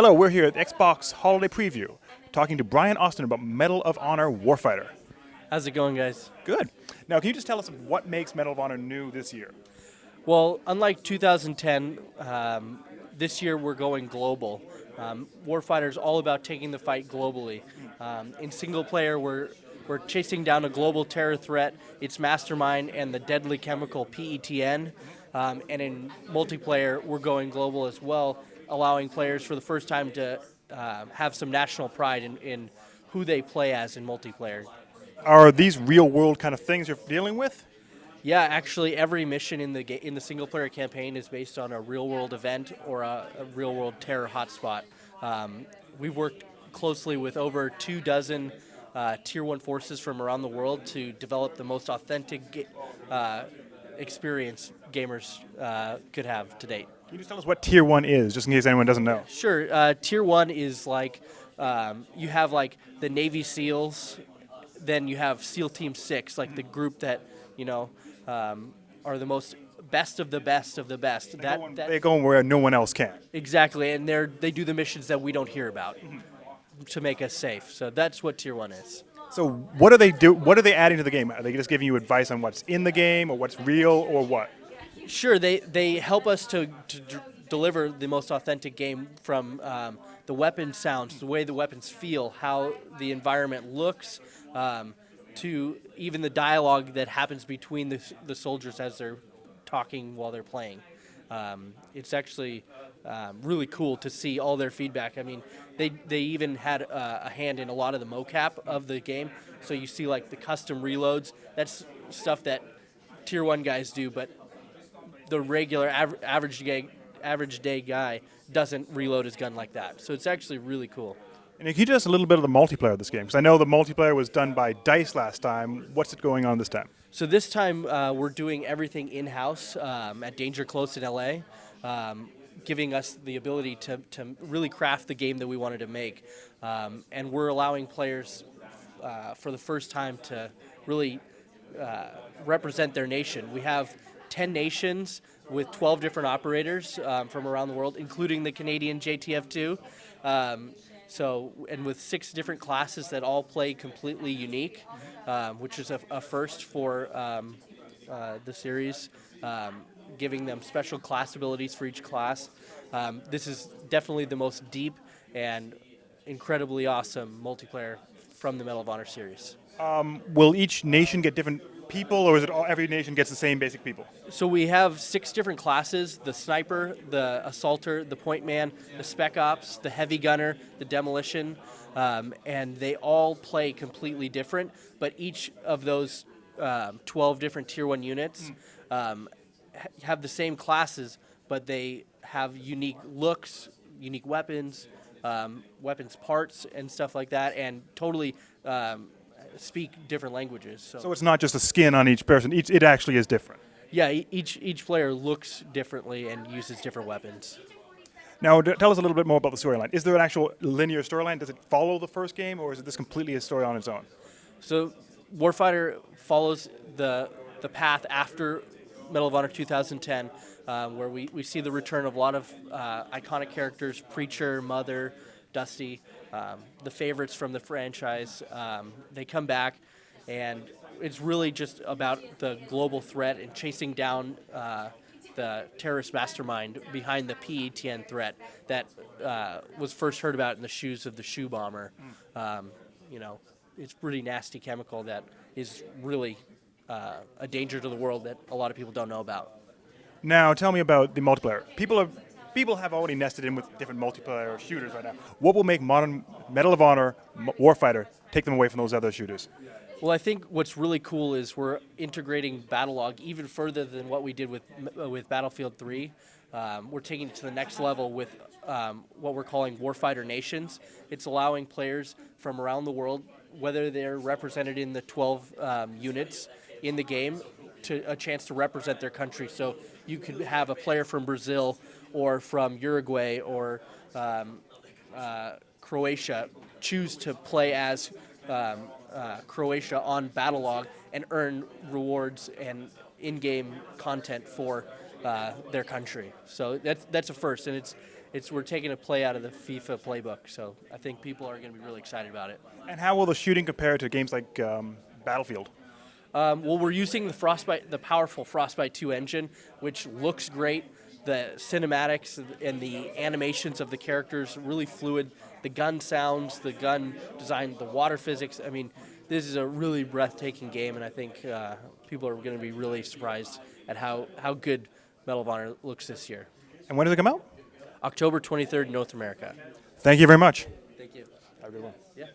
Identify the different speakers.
Speaker 1: Hello, we're here at the Xbox Holiday Preview, talking to Brian Austin about Medal of Honor Warfighter.
Speaker 2: How's it going, guys?
Speaker 1: Good. Now, can you just tell us what makes Medal of Honor new this year?
Speaker 2: Well, unlike 2010, this year we're going global. Warfighter is all about taking the fight globally. In single player, we're chasing down a global terror threat, its mastermind, and the deadly chemical PETN. And in multiplayer, we're going global as well, allowing players for the first time to have some national pride in who they play as in multiplayer.
Speaker 1: Are these real-world kind of things you're dealing with?
Speaker 2: Yeah, actually, every mission in the single-player campaign is based on a real-world event or a real-world terror hotspot. We've worked closely with over 24 Tier 1 forces from around the world to develop the most authentic experience gamers could have to date.
Speaker 1: Can you just tell us what Tier 1 is, just in case anyone doesn't know?
Speaker 2: Sure. Tier 1 is like you have like the Navy SEALs, then you have SEAL Team 6, like the group that, are the most best of the best of the best.
Speaker 1: They're going where no one else can.
Speaker 2: Exactly, and they do the missions that we don't hear about to make us safe. So that's what Tier 1 is.
Speaker 1: So what do they do? What are they adding to the game? Are they just giving you advice on what's in the game, or what's real, or what?
Speaker 2: Sure, they help us to deliver the most authentic game from the weapon sounds, the way the weapons feel, how the environment looks, to even the dialogue that happens between the soldiers as they're talking while they're playing. It's actually really cool to see all their feedback. I mean, they even had a hand in a lot of the mocap of the game. So you see like the custom reloads. That's stuff that Tier 1 guys do, but the regular average day guy doesn't reload his gun like that. So it's actually really cool.
Speaker 1: And can you tell us a little bit of the multiplayer of this game? Because I know the multiplayer was done by DICE last time. What's it going on this time?
Speaker 2: So this time we're doing everything in-house at Danger Close in LA, giving us the ability to really craft the game that we wanted to make. And we're allowing players for the first time to really represent their nation. We have 10 nations with 12 different operators from around the world, including the Canadian JTF2. And with 6 different classes that all play completely unique, which is a first for the series, giving them special class abilities for each class. This is definitely the most deep and incredibly awesome multiplayer from the Medal of Honor series.
Speaker 1: Will each nation get different people, or is it every nation gets the same basic people?
Speaker 2: So we have 6 different classes: the sniper, the assaulter, the point man, the spec ops, the heavy gunner, the demolition, and they all play completely different, but each of those 12 different Tier 1 units have the same classes, but they have unique looks, unique weapons, weapons parts and stuff like that, and totally speak different languages.
Speaker 1: So it's not just a skin on each person. It actually is different.
Speaker 2: Yeah, each player looks differently and uses different weapons.
Speaker 1: Now, tell us a little bit more about the storyline. Is there an actual linear storyline? Does it follow the first game, or is it this completely a story on its own?
Speaker 2: So Warfighter follows the path after Medal of Honor 2010, where we see the return of a lot of iconic characters: Preacher, Mother, Dusty, the favorites from the franchise. They come back, and it's really just about the global threat and chasing down the terrorist mastermind behind the PETN threat that was first heard about in the shoes of the shoe bomber. It's pretty nasty chemical that is really a danger to the world that a lot of people don't know about.
Speaker 1: Now, tell me about the multiplayer. People have already nested in with different multiplayer shooters right now. What will make modern Medal of Honor Warfighter take them away from those other shooters?
Speaker 2: Well, I think what's really cool is we're integrating battle log even further than what we did with Battlefield 3. We're taking it to the next level with what we're calling Warfighter Nations. It's allowing players from around the world, whether they're represented in the 12 units in the game, to a chance to represent their country. So you could have a player from Brazil or from Uruguay or Croatia choose to play as Croatia on Battlelog and earn rewards and in-game content for their country. So that's a first, and we're taking a play out of the FIFA playbook. So I think people are going to be really excited about it.
Speaker 1: And how will the shooting compare to games like Battlefield?
Speaker 2: Well, we're using the powerful Frostbite 2 engine, which looks great. The cinematics and the animations of the characters really fluid. The gun sounds, the gun design, the water physics. I mean, this is a really breathtaking game, and I think people are going to be really surprised at how good Medal of Honor looks this year.
Speaker 1: And when does it come out?
Speaker 2: October 23rd, North America.
Speaker 1: Thank you very much.
Speaker 2: Thank you.
Speaker 1: Have a good one.
Speaker 2: Yeah.